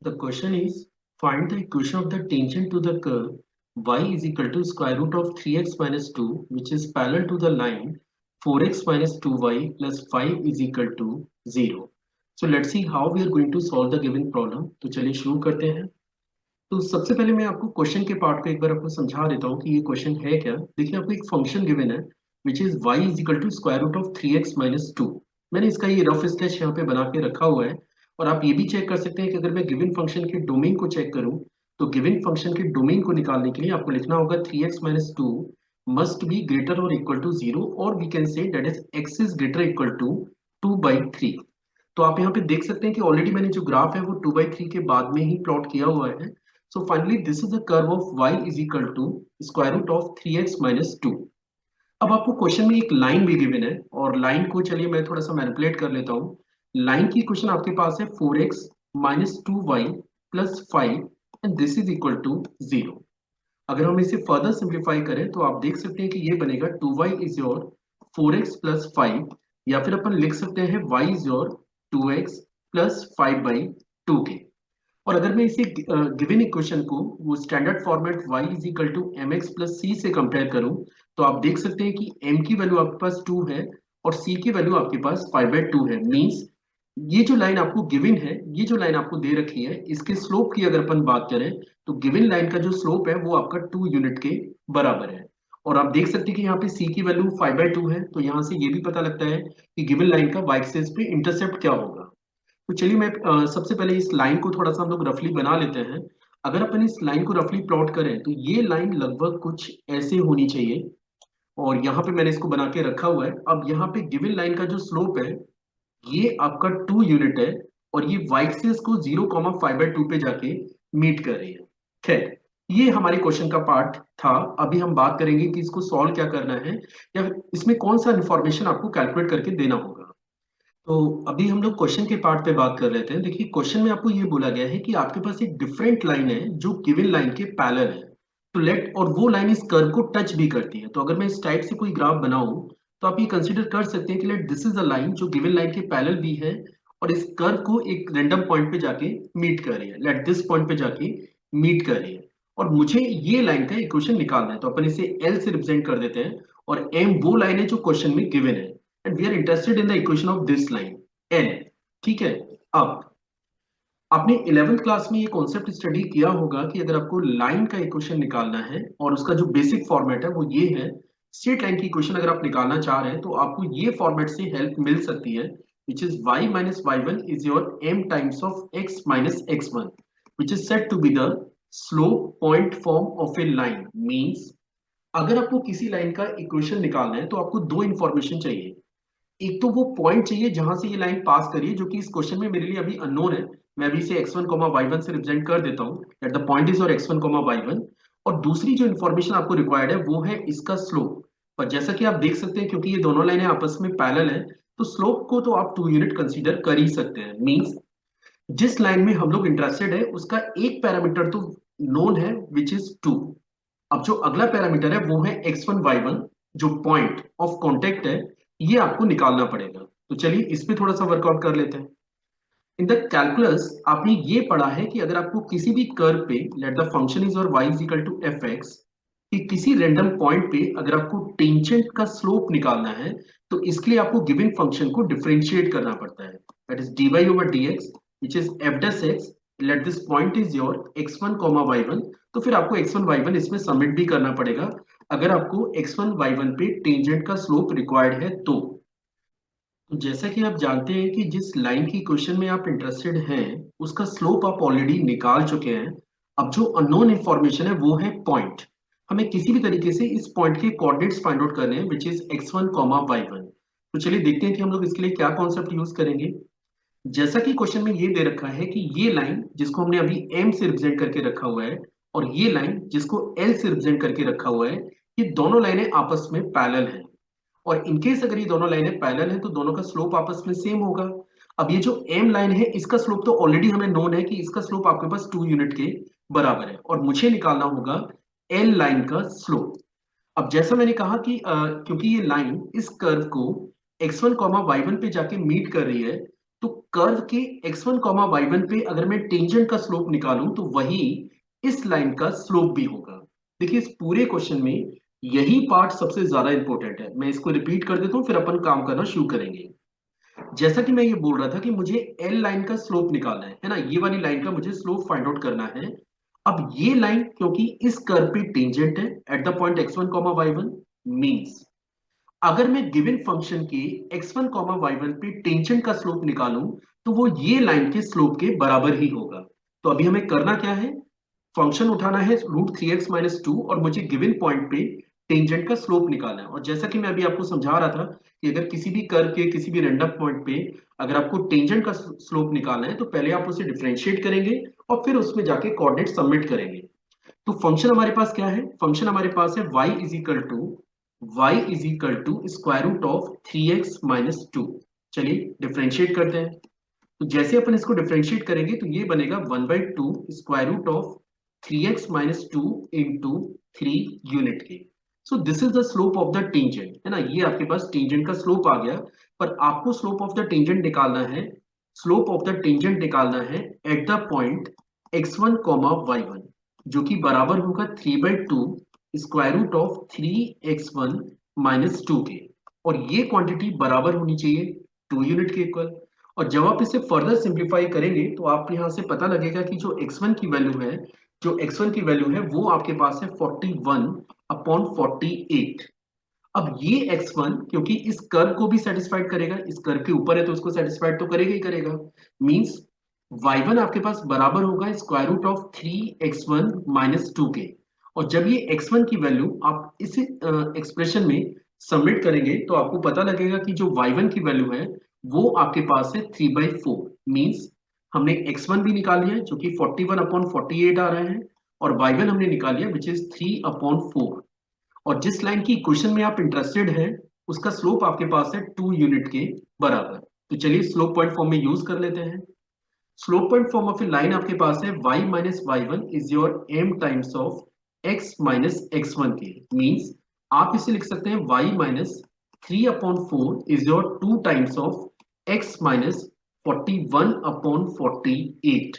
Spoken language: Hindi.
The question is, find the equation of the tangent to the curve y is equal to square root of 3x minus 2, which is parallel to the line 4x minus 2y plus 5 is equal to 0. So let's see how we are going to solve the given problem. तो चलिए शुरू करते हैं। तो सबसे पहले मैं आपको क्वेश्चन के पार्ट को एक बार आपको समझा देता हूँ कि ये क्वेश्चन है क्या। देखिए आपको एक फंक्शन गिवन है which is y is equal to square root of 3x minus 2। मैंने इसका ये रफ स्केच यहाँ पे बना के रखा हुआ है। और आप ये भी चेक कर सकते हैं कि अगर मैं गिवन फंक्शन के डोमेन को चेक करूँ तो गिवन फंक्शन के डोमेन को निकालने के लिए आपको लिखना होगा 3x minus 2 must be greater और इक्वल टू 0, और we can say that is x is greater equal to 2/3। तो आप यहाँ पे देख सकते हैं कि ऑलरेडी मैंने जो ग्राफ है वो 2/3 के बाद में ही प्लॉट किया हुआ है। So finally, this is the curve of y is equal to square root of 3x minus 2। अब आपको क्वेश्चन में एक लाइन भी गिवन है, और लाइन को चलिए मैं थोड़ा सा मैनिपुलेट कर लेता हूँ। लाइन की इक्वेशन आपके पास है 4x minus 2y plus 5 and this is equal to 0। अगर हम इसे फर्दर सिंप्लीफाई करें तो आप देख सकते हैं कि ये बनेगा 2y is your 4x plus 5, या फिर अपन लिख सकते हैं y is your 2x plus 5/2 के। और अगर मैं इसे गिवन इक्वेशन को वो standard format y is equal to m x plus c से कंपेयर करूं तो आप देख सकते हैं कि m की वैल्यू आपके पास 2 है और c की वैल्यू आपके पास 5/2 है। मींस ये जो लाइन आपको गिवन है, ये जो लाइन आपको दे रखी है, इसके स्लोप की अगर अपन बात करें तो गिवन लाइन का जो स्लोप है वो आपका 2 यूनिट के बराबर है। और आप देख सकते हैं कि यहाँ पे c की वैल्यू 5/2 है, तो यहाँ से ये भी पता लगता है कि गिवन लाइन का y एक्सिस पे इंटरसेप्ट क्या होगा। तो चलिए मैं सबसे पहले इस लाइन को थोड़ा सा हम लोग रफली बना लेते हैं। अगर अपन इस लाइन को रफली प्लॉट करें तो ये लाइन लगभग कुछ ऐसे होनी चाहिए, और यहाँ पे मैंने इसको बना के रखा हुआ है। अब यहाँ पे गिवन लाइन का जो स्लोप है ये आपका 2 यूनिट है, और ये y एक्सिस को 0,5/2 पे जाके मीट कर रही है। खैर, ये हमारे क्वेश्चन का पार्ट था। अभी हम बात करेंगे कि इसको सॉल्व क्या करना है, या फिर इसमें कौन सा इन्फॉर्मेशन आपको कैलकुलेट करके देना होगा। तो अभी हम लोग क्वेश्चन के पार्ट पे बात कर लेते हैं। देखिए क्वेश्चन में आपको ये बोला गया है कि आपके पास एक डिफरेंट लाइन है जो गिवन लाइन के पैरेलल है। तो लेट, और वो लाइन इस कर्व को टच भी करती है। तो अगर मैं इस टाइप से कोई ग्राफ बनाऊं तो आप ये कंसीडर कर सकते हैं कि let this is a line जो गिवन लाइन के पैरेलल भी है, और इस कर्व को एक रैंडम पॉइंट पे जाके मीट कर रही है, लेट दिस पॉइंट पे जाके मीट कर रही है। और मुझे ये लाइन का इक्वेशन निकालना है, तो अपन इसे एल से रिप्रेजेंट कर देते हैं, और एम वो लाइन है जो क्वेश्चन में गिवन है, and we are interested in the equation of this line N. ठीक है। अब आपने 11th क्लास में ये कॉन्सेप्ट स्टडी किया होगा कि अगर आपको लाइन का इक्वेशन निकालना है और उसका जो बेसिक फॉर्मेट है वो ये है। स्ट्रेट लाइन की इक्वेशन अगर आप निकालना चाह रहे हैं तो आपको ये फॉर्मेट से हेल्प मिल सकती है, which is y minus y one is your m times of x minus x one, which is set to be the slope point form of a line. Means अगर आपको किसी लाइन का इक्वेशन निकालना है तो आपको दो इंफॉर्मेशन चाहिए। एक तो वो पॉइंट चाहिए जहां से ये लाइन पास करिए, जो कि इस क्वेश्चन में मेरे लिए अभी अननोन है। मैं अभी इसे x1 y1 से रिप्रेजेंट कर देता हूँ दैट द पॉइंट इज और x1 y1। और दूसरी जो इन्फॉर्मेशन आपको रिक्वायर्ड है वो है इसका स्लोप। पर जैसा कि आप देख सकते हैं क्योंकि ये दोनों लाइनें आपस में पैरेलल हैं, तो स्लोप को तो आप 2 यूनिट कंसीडर कर ही सकते हैं। मींस जिस लाइन में हम लोग इंटरेस्टेड है उसका एक पैरामीटर तो नोन है विच इज 2। अब जो अगला पैरामीटर है वो है x1 y1, जो पॉइंट ऑफ कांटेक्ट है, ये आपको निकालना पड़ेगा। तो चलिए इस पे थोड़ा सा वर्कआउट कर लेते हैं। इन द कैलकुलस आपने ये पढ़ा है कि अगर आपको किसी भी कर्व पे लेट द फंक्शन इज और y is equal to f x, कि किसी रैंडम पॉइंट पे अगर आपको टेंजेंट का स्लोप निकालना है तो इसके लिए आपको गिवन फंक्शन को डिफरेंशिएट करना पड़ता है, that is dy over dx which is f dash x। Let this point is your x1 y1। तो फिर आपको x1 y1 इसमें सबमिट भी करना पड़ेगा अगर आपको x1 y1 पे टेंजेंट का स्लोप रिक्वायर्ड है तो जैसा कि आप जानते हैं कि जिस लाइन की क्वेश्चन में आप इंटरेस्टेड हैं उसका स्लोप आप ऑलरेडी निकाल चुके हैं। अब जो अननोन इंफॉर्मेशन है वो है पॉइंट। हमें किसी भी तरीके से इस पॉइंट के कोऑर्डिनेट्स फाइंड आउट करने हैं विच इज x1 y1। तो चलिए देखते हैं कि हम लोग इसके लिए क्या कॉन्सेप्ट यूज करेंगे। जैसा कि क्वेश्चन में ये दे रखा है कि ये लाइन जिसको हमने अभी m से रिप्रेजेंट करके रखा हुआ है, और ये लाइन जिसको l से रिप्रेजेंट करके रखा हुआ है, ये दोनों लाइनें आपस में पैरेलल हैं। और इनकेस अगर ये दोनों लाइनें पैरेलल हैं तो दोनों का स्लोप आपस में सेम होगा। अब ये जो m लाइन है इसका स्लोप तो ऑलरेडी हमें नोन है कि इसका स्लोप आपके पास 2 यूनिट के बराबर है, और मुझे निकालना होगा l लाइन का स्लोप। अब जैसा मैंने कहा कि क्योंकि ये लाइन इस कर्व को x1 y1 पे जाके मीट कर रही है, तो कर्व के x1 y1 पे अगर मैं टेंजेंट का स्लोप निकालूं तो वही इस लाइन का स्लोप भी होगा। देखिए इस पूरे क्वेश्चन में यही पार्ट सबसे ज्यादा इंपॉर्टेंट है। मैं इसको रिपीट कर देता हूं, फिर अपन काम करना शुरू करेंगे। जैसा कि मैं ये बोल रहा था कि मुझे एल लाइन का स्लोप निकालना है ना, ये वाली लाइन का मुझे स्लोप फाइंड आउट करना है। अब ये लाइन क्योंकि इस कर्व पे टेंजेंट है at the point x1 y1, means अगर मैं गिवन फंक्शन के x1 y1 पे टेंजेंट का स्लोप निकालूं तो वो ये लाइन के स्लोप के बराबर ही होगा। तो अभी हमें करना क्या है, फंक्शन उठाना है √3x-2 और मुझे गिवन पॉइंट पे टेंजेंट का स्लोप निकालना है। और जैसा कि मैं अभी आपको समझा रहा था कि अगर किसी भी कर्व के किसी भी रैंडम पॉइंट पे अगर आपको टेंजेंट का स्लोप निकालना है तो पहले आप उसे डिफरेंशिएट करेंगे और फिर उसमें जाके कोऑर्डिनेट सबमिट करेंगे। तो फंक्शन हमारे पास क्या है, फंक्शन हमारे पास है y square root of 3x-2। चलिए डिफरेंशिएट करते हैं। तो जैसे अपन इसको डिफरेंशिएट करेंगे तो ये बनेगा 1/2 square root of 3x-2 into 3 unit के। So this is the slope of the tangent, है ना, ये आपके पास टेंजेंट का स्लोप आ गया। पर आपको स्लोप ऑफ द टेंजेंट निकालना है, स्लोप ऑफ द टेंजेंट निकालना है at the point x1 y1, जो कि बराबर होगा 3/2 स्क्वायर रूट ऑफ 3x1 - 2 के। और ये क्वांटिटी बराबर होनी चाहिए 2 यूनिट के इक्वल। और जब आप इसे फर्दर सिंप्लीफाई करेंगे तो आप यहां से पता लगेगा कि जो x1 की वैल्यू है, जो x1 की वैल्यू है वो आपके पास है 41/48। अब ये x1 क्योंकि इस कर्व को भी सेटिस्फाइड करेगा, इस कर्व के ऊपर है तो उसको सेटिस्फाइड तो करेगा ही करेगा, मींस y1 आपके पास बराबर होगा स्क्वायर रूट ऑफ 3x1 - 2 के। और जब ये x1 की वैल्यू आप इस एक्सप्रेशन में सबमिट करेंगे तो आपको पता लगेगा कि जो y1 की वैल्यू है वो आपके पास है 3/4। मींस हमने x1 भी निकाल लिया जो कि 41/48 आ रहा है, और y1 हमने निकाल लिया विच इज 3/4। और जिस लाइन की इक्वेशन में आप इंटरेस्टेड हैं उसका स्लोप आपके पास है 2 यूनिट के बराबर। तो चलिए स्लोप पॉइंट फॉर्म में यूज कर लेते हैं। Slope point form of a line आपके पास है y - y1 is your m times of x - x1 के। मींस आप इसे लिख सकते हैं y - 3/4 is your 2 times of x - 41/48।